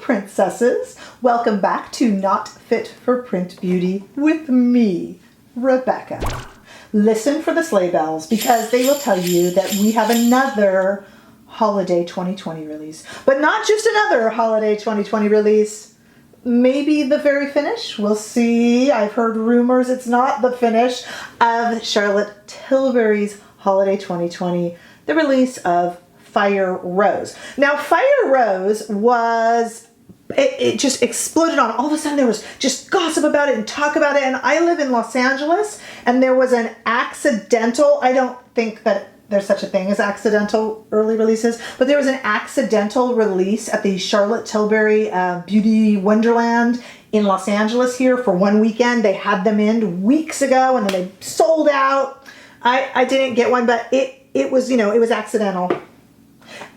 princesses. Welcome back to Not Fit for Print Beauty with me, Rebecca. Listen for the sleigh bells because they will tell you that we have another holiday 2020 release. But not just another holiday 2020 release. Maybe the very finish. We'll see. I've heard rumors it's not the finish of Charlotte Tilbury's holiday 2020, the release of Fire Rose. Now, Fire Rose was, it just exploded on. All of a sudden there was just gossip about it and talk about it. And I live in Los Angeles and there was an accidental, I don't think that there's such a thing as accidental early releases, but there was an accidental release at the Charlotte Tilbury Beauty Wonderland in Los Angeles here for one weekend. They had them in weeks ago and then they sold out. I didn't get one, but it was, it was accidental.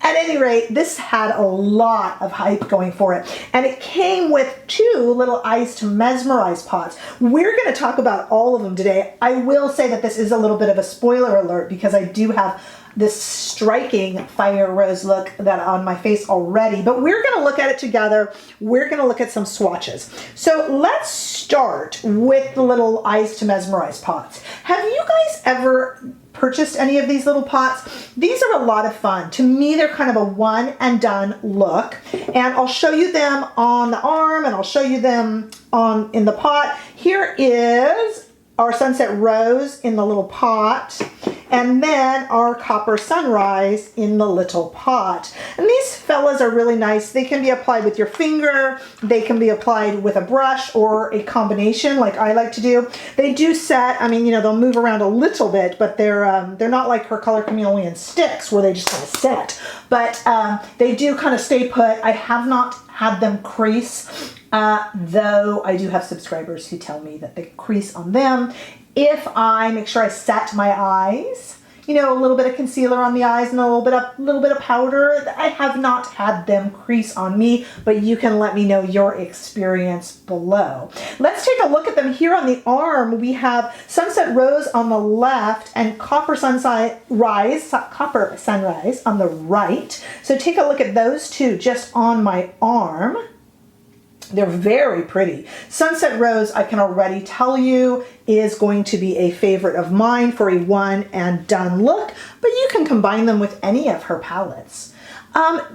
At any rate, this had a lot of hype going for it. And it came with two little Eyes to Mesmerize pots. We're going to talk about all of them today. I will say that this is a little bit of a spoiler alert because I do have this striking Fire Rose look that on my face already. But we're going to look at it together. We're going to look at some swatches. So let's start with the little Eyes to Mesmerize pots. Have you guys ever purchased any of these little pots? These are a lot of fun. To me, they're kind of a one and done look. And I'll show you them on the arm and I'll show you them in the pot. Here is our Sunset Rose in the little pot, and then our Copper Sunrise in the little pot. And these fellas are really nice. They can be applied with your finger, they can be applied with a brush or a combination like I like to do. They do set, I mean, they'll move around a little bit, but they're not like her Color Chameleon sticks where they just kind of set. But they do kind of stay put. I have not had them crease. Though I do have subscribers who tell me that they crease on them. If I make sure I set my eyes, a little bit of concealer on the eyes and a little bit of powder, I have not had them crease on me, but you can let me know your experience below. Let's take a look at them here on the arm. We have Sunset Rose on the left and Copper Sunrise on the right. So take a look at those two just on my arm. They're very pretty. Sunset Rose, I can already tell you, is going to be a favorite of mine for a one and done look, but you can combine them with any of her palettes.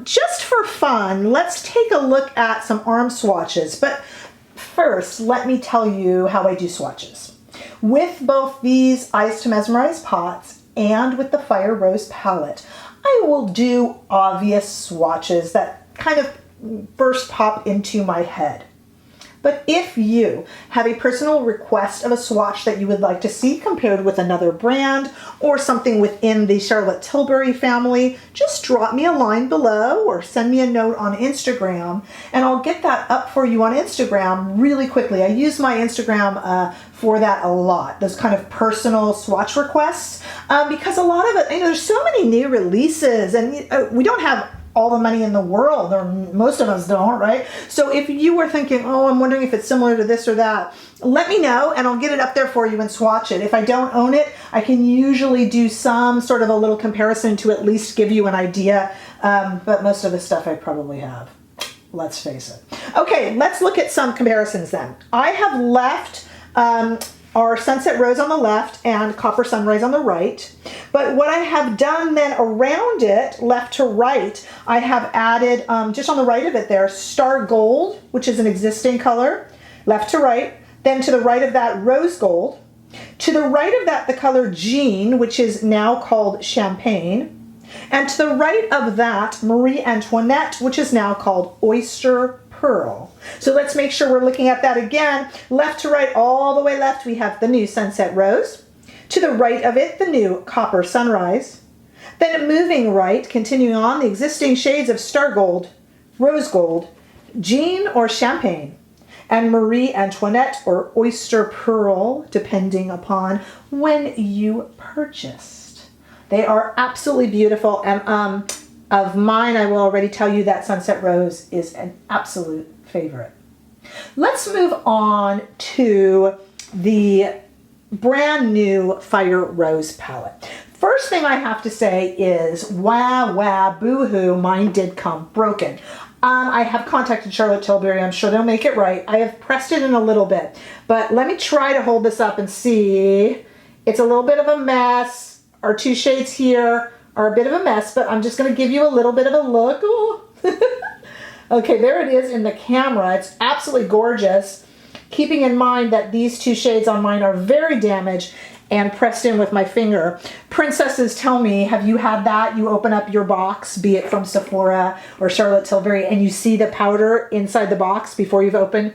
Just for fun, let's take a look at some arm swatches. But first, let me tell you how I do swatches. With both these Eyes to Mesmerize pots and with the Fire Rose palette, I will do obvious swatches that kind of first pop into my head. But if you have a personal request of a swatch that you would like to see compared with another brand or something within the Charlotte Tilbury family, just drop me a line below or send me a note on Instagram and I'll get that up for you on Instagram really quickly. I use my Instagram for that a lot, those kind of personal swatch requests, because a lot of it, there's so many new releases and we don't have all the money in the world, or most of us don't, right? So if you were thinking, oh, I'm wondering if it's similar to this or that, let me know and I'll get it up there for you and swatch it. If I don't own it, I can usually do some sort of a little comparison to at least give you an idea, but most of the stuff I probably have, let's face it. Okay, let's look at some comparisons then. I have left our Sunset Rose on the left and Copper Sunrise on the right. But what I have done then around it, left to right, I have added, just on the right of it there, Star Gold, which is an existing color, left to right. Then to the right of that, Rose Gold. To the right of that, the color Jean, which is now called Champagne. And to the right of that, Marie Antoinette, which is now called Oyster Pearl. So let's make sure we're looking at that again. Left to right, all the way left, we have the new Sunset Rose. To the right of it, the new Copper Sunrise. Then moving right, continuing on, the existing shades of Star Gold, Rose Gold, Jean or Champagne, and Marie Antoinette or Oyster Pearl, depending upon when you purchased. They are absolutely beautiful, and of mine, I will already tell you that Sunset Rose is an absolute favorite. Let's move on to the brand new Fire Rose palette. First thing I have to say is, wow, boo-hoo, mine did come broken. I have contacted Charlotte Tilbury. I'm sure they'll make it right. I have pressed it in a little bit, but let me try to hold this up and see. It's a little bit of a mess. Our two shades here are a bit of a mess, but I'm just going to give you a little bit of a look. Okay, there it is in the camera. It's absolutely gorgeous. Keeping in mind that these two shades on mine are very damaged and pressed in with my finger. Princesses, tell me, have you had that? You open up your box, be it from Sephora or Charlotte Tilbury, and you see the powder inside the box before you've opened?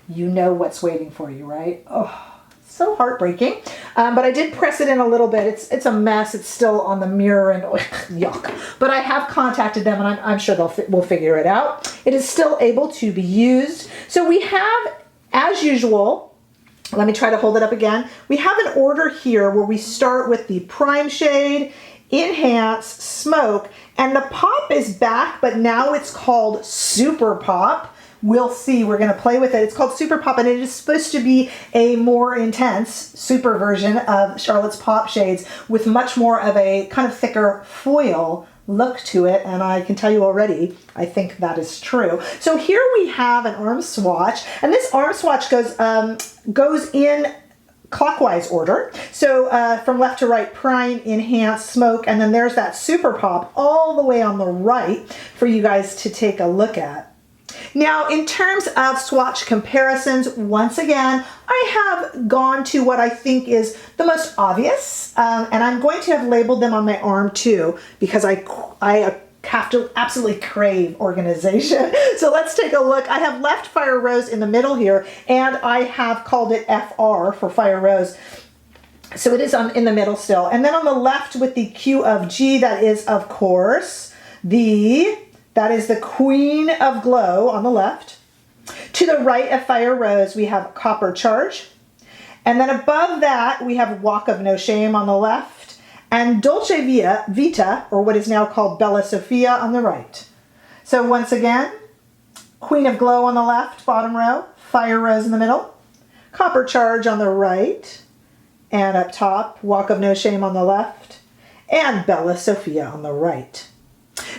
You know what's waiting for you, right? Oh, so heartbreaking. But I did press it in a little bit. It's a mess. It's still on the mirror and yuck. But I have contacted them and I'm sure we'll figure it out. It is still able to be used. So we have, as usual, let me try to hold it up again. We have an order here where we start with the Prime shade, Enhance, Smoke, and the Pop is back, but now it's called Super Pop. We'll see. We're going to play with it. It's called Super Pop, and it is supposed to be a more intense, super version of Charlotte's Pop shades with much more of a kind of thicker foil look to it, and I can tell you already, I think that is true. So here we have an arm swatch, and this arm swatch goes in clockwise order. So from left to right, Prime, Enhance, Smoke, and then there's that Super Pop all the way on the right for you guys to take a look at. Now, in terms of swatch comparisons, once again, I have gone to what I think is the most obvious, and I'm going to have labeled them on my arm too, because I have to absolutely crave organization. So let's take a look. I have left Fire Rose in the middle here, and I have called it FR for Fire Rose. So it is in the middle still. And then on the left with the Q of G, that is, of course, that is the Queen of Glow on the left. To the right of Fire Rose, we have Copper Charge. And then above that, we have Walk of No Shame on the left. And Dolce Vita, or what is now called Bella Sofia, on the right. So once again, Queen of Glow on the left, bottom row. Fire Rose in the middle. Copper Charge on the right. And up top, Walk of No Shame on the left. And Bella Sofia on the right.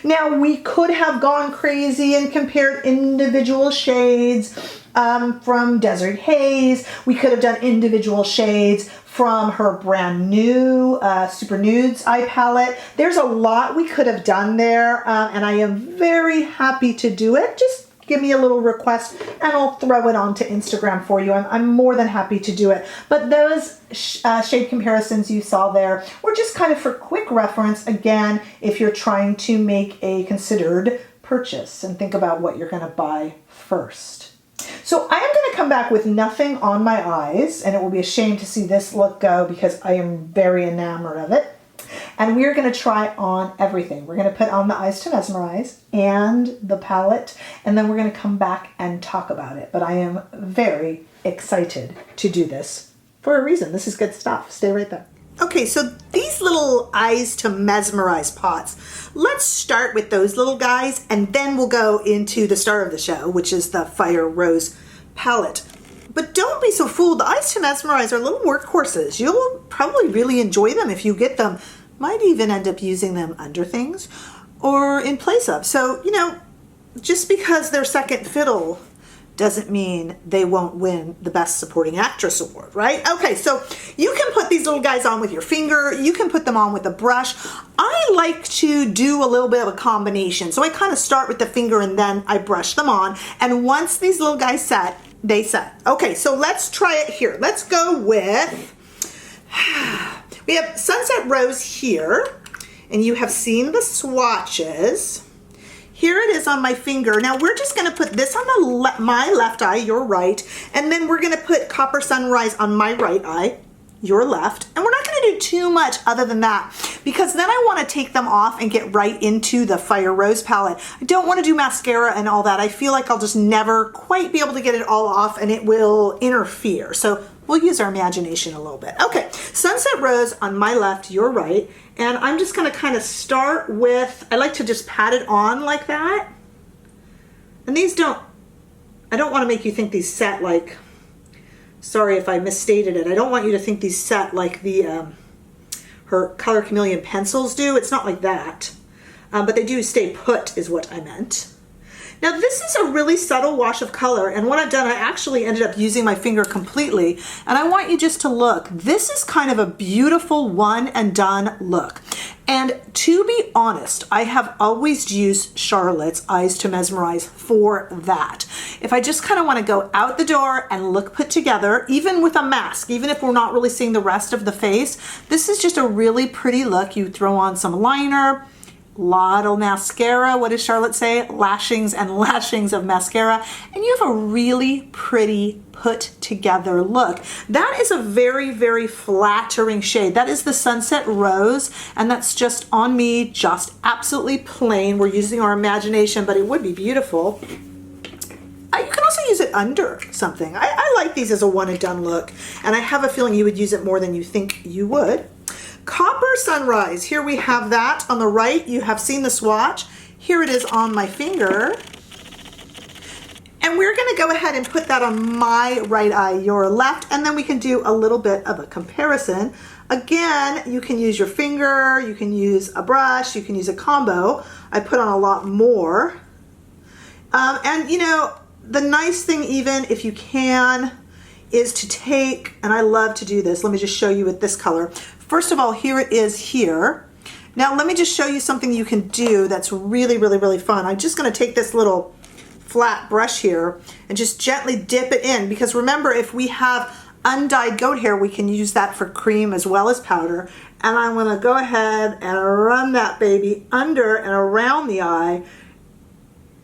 Now, we could have gone crazy and compared individual shades from Desert Haze. We could have done individual shades from her brand new Super Nudes eye palette. There's a lot we could have done there, and I am very happy to do it. Just give me a little request and I'll throw it onto Instagram for you. I'm more than happy to do it. But those shade comparisons you saw there were just kind of for quick reference, again, if you're trying to make a considered purchase and think about what you're going to buy first. So I am going to come back with nothing on my eyes, and it will be a shame to see this look go because I am very enamored of it. And we're going to try on everything. We're going to put on the Eyes to Mesmerize and the palette, and then we're going to come back and talk about it. But I am very excited to do this for a reason. This is good stuff. Stay right there. Okay, so these little Eyes to Mesmerize pots, let's start with those little guys, and then we'll go into the star of the show, which is the Fire Rose palette. But don't be so fooled. The Eyes to Mesmerize are little workhorses. You'll probably really enjoy them if you get them. Might even end up using them under things or in place of. So, you know, just because they're second fiddle doesn't mean they won't win the Best Supporting Actress award, right? Okay, so you can put these little guys on with your finger. You can put them on with a brush. I like to do a little bit of a combination. So I kind of start with the finger and then I brush them on. And once these little guys set, they set. Okay, so let's try it here. Let's go with, we have Sunset Rose here, and you have seen the swatches. Here it is on my finger. Now we're just gonna put this on my left eye, your right, and then we're gonna put Copper Sunrise on my right eye, your left, and we're not gonna do too much other than that because then I wanna take them off and get right into the Fire Rose palette. I don't wanna do mascara and all that. I feel like I'll just never quite be able to get it all off and it will interfere. So we'll use our imagination a little bit. Okay, Sunset Rose on my left, your right, and I'm just gonna kind of start with, I like to just pat it on like that. And these I don't wanna make you think these set like, sorry if I misstated it. I don't want you to think these set like the her Color Chameleon pencils do. It's not like that. But they do stay put is what I meant. Now this is a really subtle wash of color, and what I've done, I actually ended up using my finger completely, and I want you just to look. This is kind of a beautiful one and done look. And to be honest, I have always used Charlotte's Eyes to Mesmerize for that. If I just kind of want to go out the door and look put together, even with a mask, even if we're not really seeing the rest of the face, this is just a really pretty look. You throw on some liner, lot of mascara. What does Charlotte say? Lashings and lashings of mascara, and you have a really pretty put together look. That is a very, very flattering shade. That is the Sunset Rose, and that's just on me, just absolutely plain. We're using our imagination, but it would be beautiful. You can also use it under something. I like these as a one and done look, and I have a feeling you would use it more than you think you would. Copper Sunrise, here we have that on the right. You have seen the swatch. Here it is on my finger. And we're gonna go ahead and put that on my right eye, your left, and then we can do a little bit of a comparison. Again, you can use your finger, you can use a brush, you can use a combo. I put on a lot more. And you know, the nice thing, even if you can, is to take, and I love to do this, let me just show you with this color. First of all, here it is here. Now let me just show you something you can do that's really, really, really fun. I'm just gonna take this little flat brush here and just gently dip it in, because remember, if we have undyed goat hair, we can use that for cream as well as powder. And I'm gonna go ahead and run that baby under and around the eye,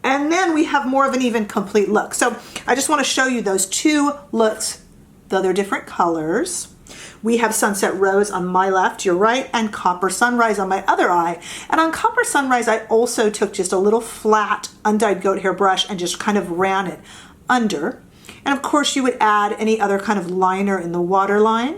and then we have more of an even complete look. So I just wanna show you those two looks, though they're different colors. We have Sunset Rose on my left, your right, and Copper Sunrise on my other eye. And on Copper Sunrise, I also took just a little flat undyed goat hair brush and just kind of ran it under. And of course, you would add any other kind of liner in the waterline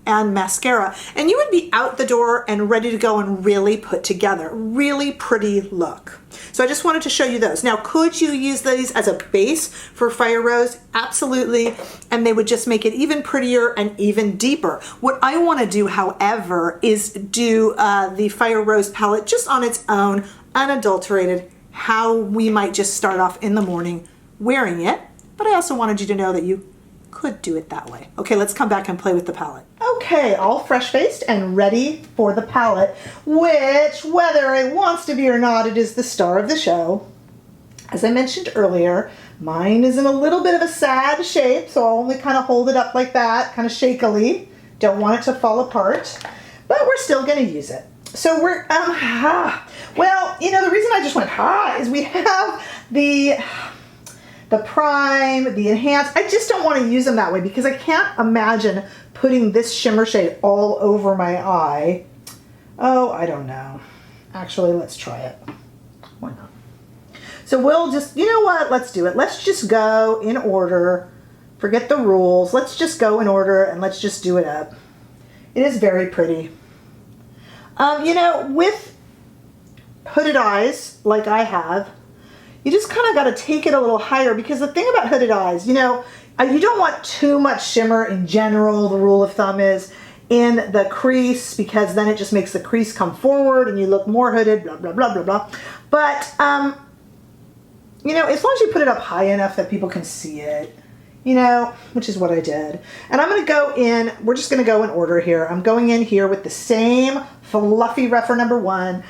and mascara, and you would be out the door and ready to go and really put together. Really pretty look. So I just wanted to show you those. Now, could you use these as a base for Fire Rose? Absolutely, and they would just make it even prettier and even deeper. What I want to do, however, is do the Fire Rose palette just on its own, unadulterated, how we might just start off in the morning wearing it, but I also wanted you to know that you could do it that way. Okay, let's come back and play with the palette. Okay, all fresh-faced and ready for the palette, which, whether it wants to be or not, it is the star of the show. As I mentioned earlier, mine is in a little bit of a sad shape, so I'll only kind of hold it up like that, kind of shakily. Don't want it to fall apart, but we're still gonna use it. So we're, well, you know, the reason I just went is we have the prime, the enhance. I just don't want to use them that way because I can't imagine putting this shimmer shade all over my eye. Oh, I don't know. Actually, let's try it. Why not? So we'll just, you know what? Let's do it. Let's just go in order. Forget the rules. Let's just go in order and let's just do it up. It is very pretty. You know, with hooded eyes like I have, you just kind of got to take it a little higher, because the thing about hooded eyes, you know, you don't want too much shimmer in general. The rule of thumb is in the crease, because then it just makes the crease come forward and you look more hooded, blah, blah, blah, blah, blah. But, you know, as long as you put it up high enough that people can see it, you know, which is what I did. And I'm going to go in, we're just going to go in order here. I'm going in here with the same Fluffy Rougher number 1,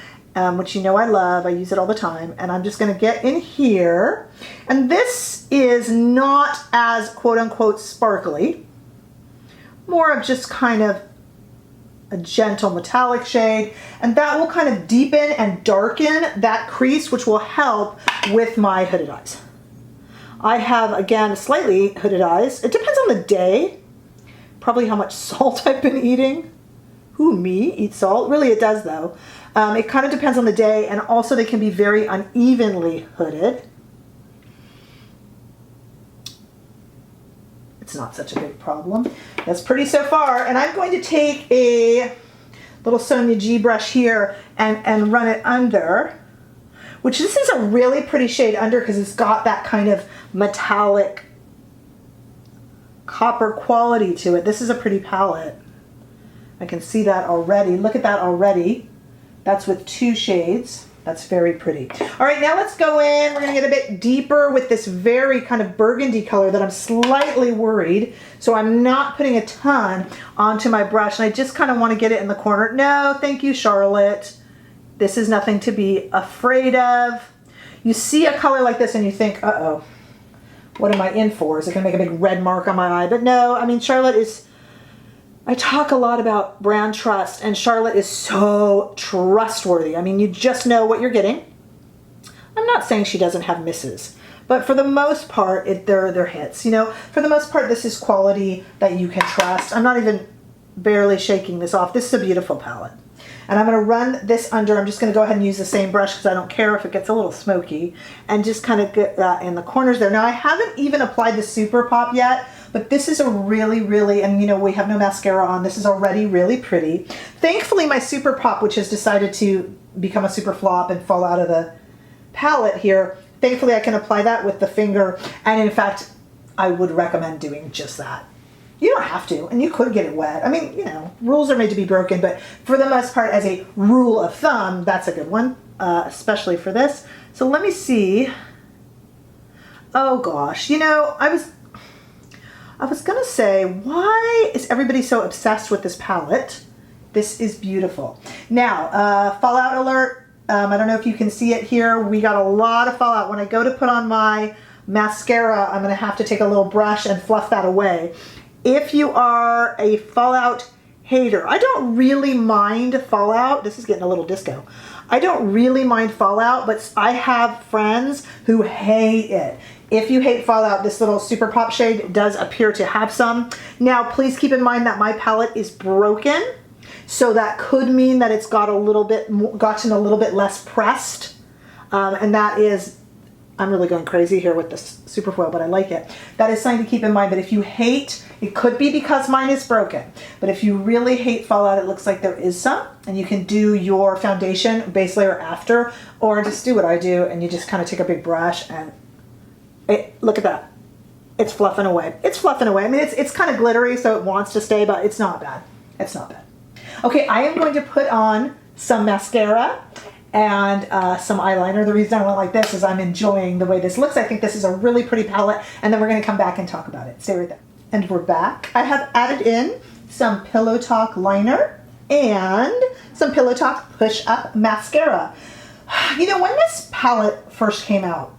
which you know I love. I use it all the time. And I'm just going to get in here. And this is not as quote-unquote sparkly. More of just kind of a gentle metallic shade. And that will kind of deepen and darken that crease, which will help with my hooded eyes. I have, again, slightly hooded eyes. It depends on the day. Probably how much salt I've been eating. Who, me? Eat salt? Really, it does, though. It kind of depends on the day, and also they can be very unevenly hooded. It's not such a big problem. That's pretty so far, and I'm going to take a little Sonia G brush here and run it under, which this is a really pretty shade under because it's got that kind of metallic copper quality to it. This is a pretty palette. I can see that already. Look at that already. That's with 2 shades. That's very pretty. All right, now let's go in. We're gonna get a bit deeper with this very kind of burgundy color that I'm slightly worried. So I'm not putting a ton onto my brush, and I just kind of want to get it in the corner. No, thank you, Charlotte. This is nothing to be afraid of. You see a color like this and you think, uh-oh, what am I in for? Is it gonna make a big red mark on my eye? But no, I mean, Charlotte is, I talk a lot about brand trust, and Charlotte is so trustworthy. I mean, you just know what you're getting. I'm not saying she doesn't have misses, but for the most part, they're hits. You know, for the most part, this is quality that you can trust. I'm not even barely shaking this off. This is a beautiful palette. And I'm going to run this under. I'm just going to go ahead and use the same brush because I don't care if it gets a little smoky, and just kind of get that in the corners there. Now, I haven't even applied the Super Pop yet, but this is a really, really, and you know, we have no mascara on. This is already really pretty. Thankfully, my Super Pop, which has decided to become a super flop and fall out of the palette here, thankfully I can apply that with the finger. And in fact, I would recommend doing just that. You don't have to, and you could get it wet. I mean, you know, rules are made to be broken, but for the most part, as a rule of thumb, that's a good one, especially for this. So let me see. Oh gosh, you know, I was gonna say, why is everybody so obsessed with this palette? This is beautiful. Now, fallout alert. I don't know if you can see it here. We got a lot of fallout. When I go to put on my mascara, I'm gonna have to take a little brush and fluff that away. If you are a fallout hater, I don't really mind fallout. This is getting a little disco. I don't really mind fallout, but I have friends who hate it. If you hate fallout, this little Super Pop shade does appear to have some. Now, please keep in mind that my palette is broken, so that could mean that it's got a little bit, gotten a little bit less pressed, and that is, I'm really going crazy here with this super foil, but I like it. That is something to keep in mind. But if you hate, it could be because mine is broken, but if you really hate fallout, it looks like there is some, and you can do your foundation base layer after, or just do what I do, and you just kind of take a big brush and look at that. It's fluffing away. It's fluffing away. I mean, it's kind of glittery, so it wants to stay, but it's not bad. It's not bad. Okay, I am going to put on some mascara and some eyeliner. The reason I went like this is I'm enjoying the way this looks. I think this is a really pretty palette, and then we're going to come back and talk about it. Stay right there. And we're back. I have added in some Pillow Talk liner and some Pillow Talk Push Up mascara. You know, when this palette first came out,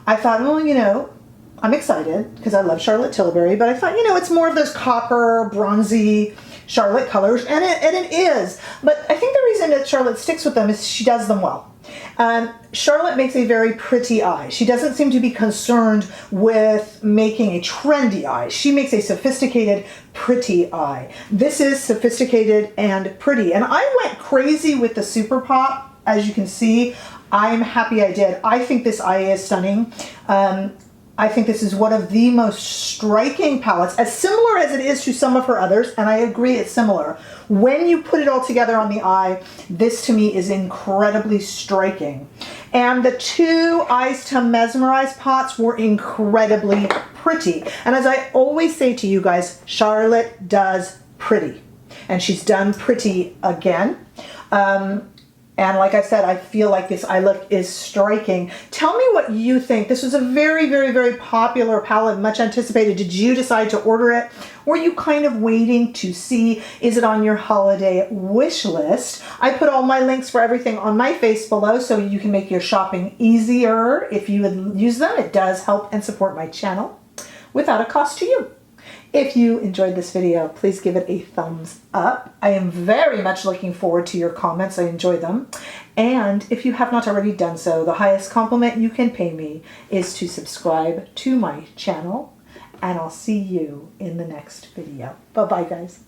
I thought, well, you know, I'm excited because I love Charlotte Tilbury, but I thought, you know, it's more of those copper, bronzy Charlotte colors, and it is. But I think the reason that Charlotte sticks with them is she does them well. Charlotte makes a very pretty eye. She doesn't seem to be concerned with making a trendy eye. She makes a sophisticated, pretty eye. This is sophisticated and pretty. And I went crazy with the Super Pop, as you can see. I'm happy I did. I think this eye is stunning. I think this is one of the most striking palettes, as similar as it is to some of her others, and I agree it's similar. When you put it all together on the eye, this to me is incredibly striking. And the two Eyes to Mesmerize pots were incredibly pretty. And as I always say to you guys, Charlotte does pretty. And she's done pretty again. And like I said, I feel like this eye look is striking. Tell me what you think. This was a very, very, very popular palette, much anticipated. Did you decide to order it? Were you kind of waiting to see, is it on your holiday wish list? I put all my links for everything on my face below so you can make your shopping easier if you would use them. It does help and support my channel without a cost to you. If you enjoyed this video, please give it a thumbs up. I am very much looking forward to your comments. I enjoy them. And if you have not already done so, the highest compliment you can pay me is to subscribe to my channel. And I'll see you in the next video. Bye-bye, guys.